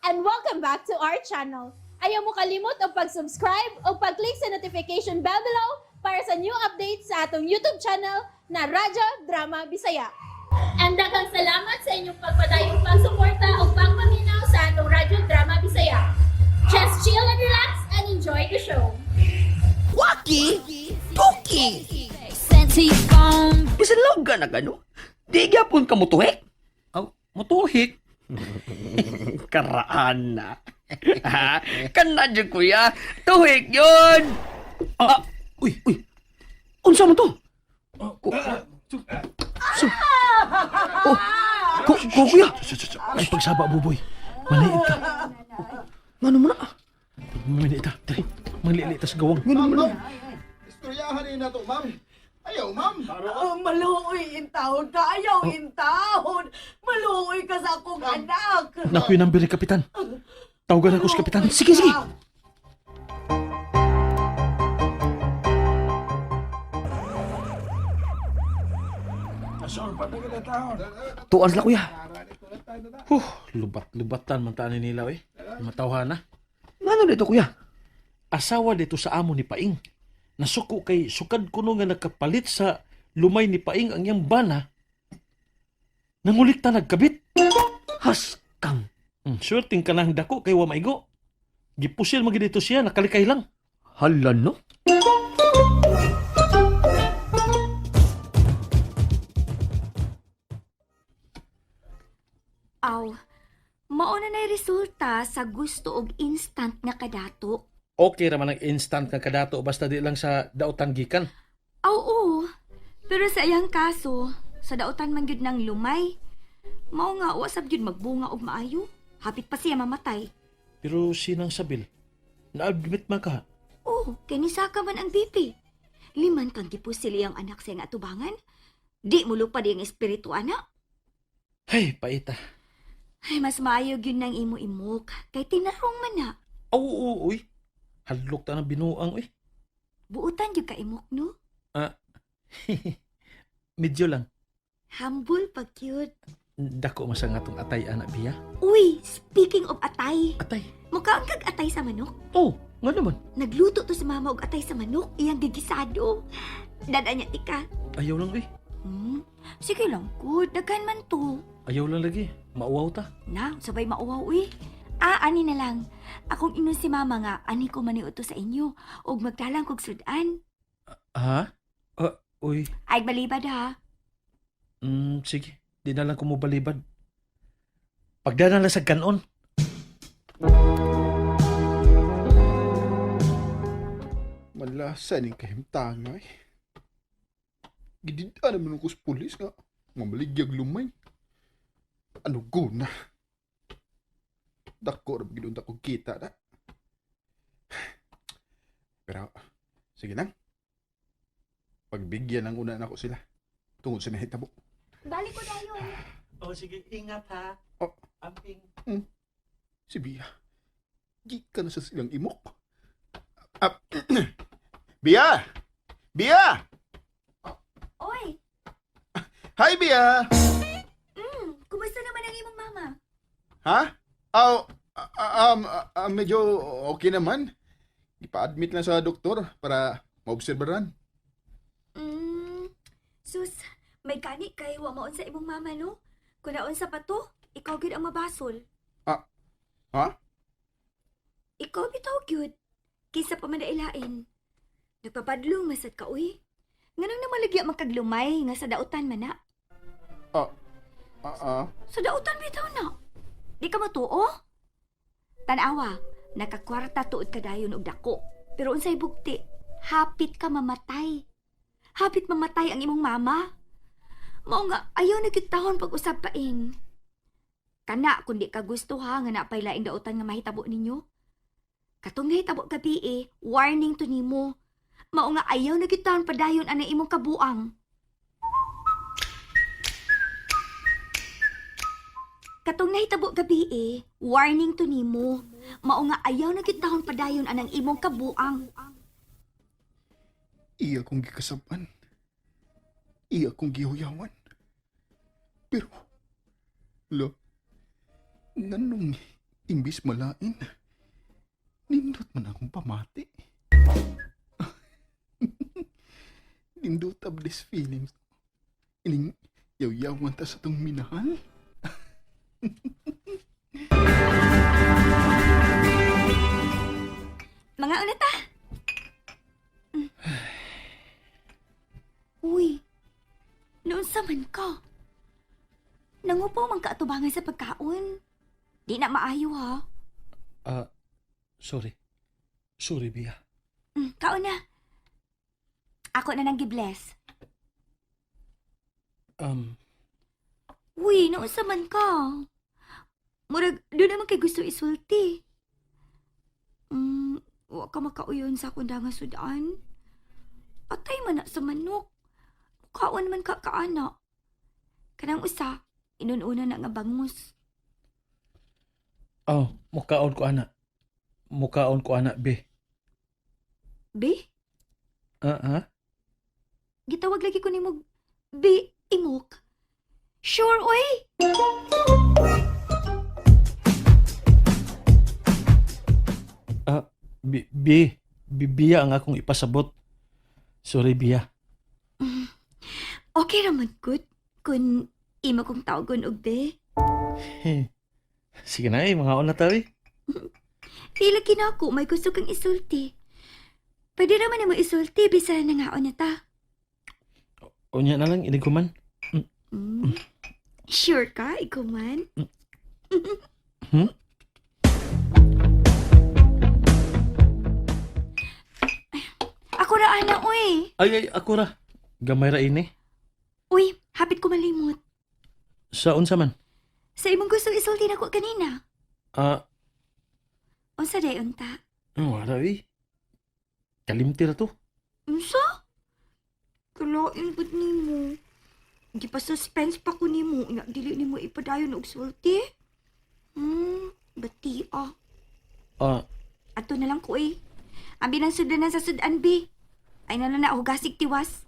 and welcome back to our channel. Ayaw mo kalimot o pag-subscribe o pag-click sa notification bell below para sa new updates sa atong YouTube channel na Radyo Drama Bisaya. And daghang salamat sa inyong pagpadayong pagsuporta o pagpaminaw sa atong Radyo Drama Bisaya. Just chill and relax and enjoy the show. Waki! Tuki! Bisan lawga na gano? Di gyapon ka mutuhik? Aw, mutuhik. Karaan na. Ha? Kana dyan kuya. Tuhik yun! Uy, Unsa mo to? Kuya! ay pagsaba buboy. Maliit ka. Ngano mo na? Maliit ta. Dali. Maliit ta sa gawang. Istoryahan niyo na to, ma'am. Ayaw, ma'am. Maluoy intahon ka, ayaw intahon. Maluoy ka sa akong anak. Naku yung number ni Kapitan. Tawagan ako sa Kapitan. Sige. Tuan sila kuya. Lubat-lubatan man taan nila eh. Matawhan na. Ngano dito kuya? Asawa dito sa amo ni Paing. Nasuko kay sukad kuno nga nakapalit sa lumay ni Paing ang iyang bana. Nangulik ta nagkabit. Haskang. Swerting ka nang dako kay wa maigo. Gipusil magi dito siya nakalikay lang. Hala no? Aw, mauna na resulta sa gusto og instant nga kadato. Okay raman ang instant nga kadato basta di lang sa dautan gikan. Aw, oo. Pero sa iyang kaso, sa dautan man gyud ng lumay, mao nga wa sab gyud magbunga og maayo. Hapit pa siya mamatay. Pero sinang sabil? Na-admit man ka? Oh, kay nisaka man ang BP. Liman kang gipusil iyang anak sa iyang atubangan. Di mo lupad iyang espiritu anak. Hey, paita. Ay, mas maayo gyud nang imo-imok kay tinarong man na. Oo, uy. Halok ta ng binuang, uy. Buutan gyud ka imok no. Medyo lang. Humble pa cute. Dako masang atong atay anak biya. Uy, speaking of atay, Atay. mukha ang kag atay sa manok. Oh, nga naman. Nagluto to si mama og atay sa manok, iyang gigisado. Dada niya tika. Ayaw lang, uy. Sige lang, good. Daghan man to. Ayaw lang lagi. Mauwaw ta. Na, sabay mauwaw, uy. Ani na lang. Akong inon si mama nga, ani ko maniuto sa inyo. Og magdalang kog sudan. Ha? Uy. Ay, balibad ha. Sige. Di na lang kumubalibad. Pagdana lang sa kanon. Malasan yung kahimtangay. Gidida naman ako sa pulis nga. Mamaligyag lumay. Ano guna? Dako rin ginunta kong kita na. Pero, sige lang. Pagbigyan ng una na ako sila. Tungod sa nahitabo. Balik ko tayo. Oh, sige. Ingat ha. Oh. Amping. Si Bia. Di ka na sa silang imok. Bia! Bia! Oy, Hi, Bia! kumusta naman ang imong mama? Ha? Medyo okay naman. Ipa-admit lang sa doktor para maobserbaran. Sus, may kani kay wa maon sa imong mama no? Kung naon sa pato, ikaw gyud ang mabasol. Ha? Ikaw bitaw gyud. Kisa pa man dailain. Nagpapadlong masad ka uy. Nganong namalagya magkaglumay nga sa dautan man na? Sa dautan bitaw na. Di ka matuo? Tanawa, nakakwarta tuod ka dayon og dako. Pero unsay bugti, hapit ka mamatay. Hapit mamatay ang imong mama. Mao nga ayaw na kitahon pag-usab paing. Kana kundi ka gusto ha nga napay laing dautan nga mahitabo ninyo. Katong nahitabo gabi warning to nimo. Mao nga ayaw na kitahon padayon ana imong kabuang. Katong nahitabo gabi warning to nimo. Mao nga ayaw na kitahon padayon anang imong kabuang. Iya kong gikasaban. Iya kong gihuyawan. Pero, lo, nganong Imbis malain, nindot man akong pamati. Nindot ab this feelings. Ining yaw-yawan ta sa tong minahal. Mga una ta. Uy, noon sa man ka. Nangupo man ka atubangan sa pagkaon. Di na maayo ha. Sorry. Sorry, Bia. Kaon na. Ako na nang gibless. Uy, noon sa man ka. Murag, doon naman kay gusto isulti. Wa ka makauyon sa akong nga sudan. Patay man na sa manok. Kaon man ka kaana. Kanang usa, inununa na nga bangus. Mukaon ko ana. Mukaon ko ana, Be. Be? Gitawag lagi ko ni mo, Be, imok. Sure, oy! Bia ang akong ipasabot. Sorry, Bia. Okay raman, good. Kung imo kong tawgon og Be. Sige na mga una tawi. Pila kinako, may gusto kang isulti. Pwede naman na mo isulti, bisa na nga na ta. Unya na lang, iniguman. Sure ka, ikaw man? Ako ra ana, uy. Ay, ako ra. Gamay ra ini. Uy, hapit ko malimot. Sa unsa man? Sa imong gusto isulti na ko kanina. Unsa day unta? Wala eh. Kalimti ra to. Unsa? Kalain gud nimo. Gipa-suspense pa ko nimo nga dili nimo ipadayon og sulti. Bati Ato na lang ko eh. Abi nang sudanan sa sudan bi. Ay na ako gasig tiwas.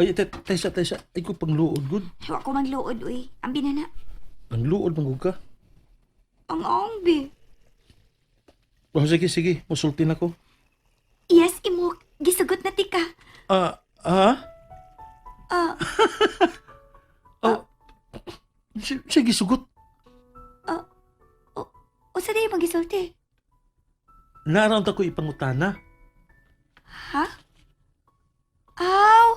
Ay, taysa. Ay ko pang luod, good. Wa ko mangluod uy. Ambi na na. Ang luod manggug ka. Ang bi. Sige. Musultin ako. Yes, imok. Gisugot na tika. Sige, sugot. O sa day magisulti? Naroon ta ko ipangutana. Ha? Aw!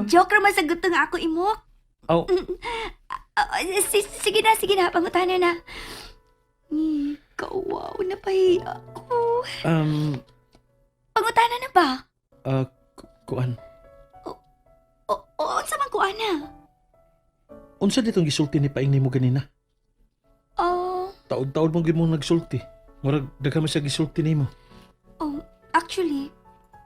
Joke raman sa gusto nga ako, imok. Aw, Sige na, pangutana na. Kawaw, napahiya ako. Pangutana na ba? kuan. O, sa man kuana? Unsa ditong gisulti ni Paing nimo ganina? Taod-taod mong gimong nagsulti. Murag daghan man siya gisulti nimo. Actually,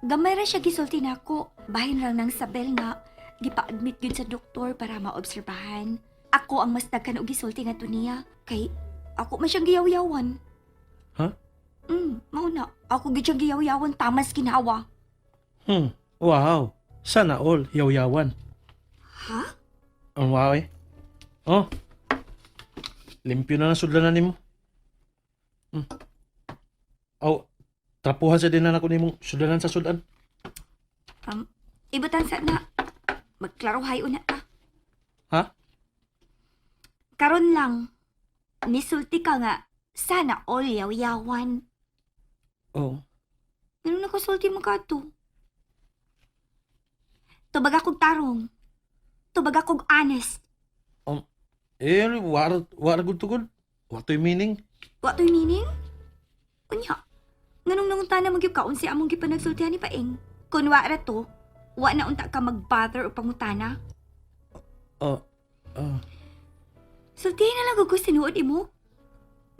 gamay ra siya gisulti nako. Bahin lang ng sabel nga gipa-admit gyud sa doktor para maobserbahan. Ako ang mas daghan og gisulti ngadto niya kay ako man siyang giyaw-yawan. Ha? Mao na. Ako gyud siyang giyaw-yawan tamas ginawa. Wow. Sana all yaw-yawan. Ha? Ang wow eh. Limpyo na sudlanan nimo. Trapuhan sa dinan ako nimong sudlanan sa sudan. Ibutan sa na. Magklarohay una ta. Ha? Karon lang. Nisulti ka nga. Sana all yaw-yawan. Ganun na kasulti mo ka to. Tubag akong tarong. Tubag akong honest. Wara gud-tugod. Wato'y meaning. What to'y meaning? Unya, nganong nangunta na magyup ka unsi among gipanagsultihan ni Paing. Kung wara to, wa na unta ka mag-bother o pangutana. Sultihan na lang gusto sinuod imo.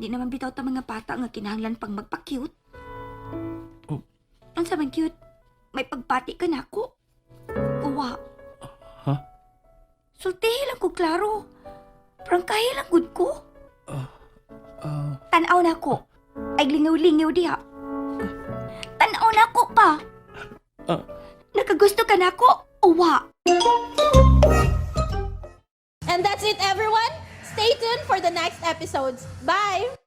Di naman bitaw ta mga bata nga kinahanglan pang magpa-cute. Ang man cute, may pagpati ka na ako. Uwa. Ha? Sultihan lang ko, klaro. Prangkahi lang gud ko. Tanaw na ko. Ay lingaw-lingaw diha. Tanaw na ko pa. Nakagusto ka na ko? Uwa. And that's it, everyone. Stay tuned for the next episodes. Bye!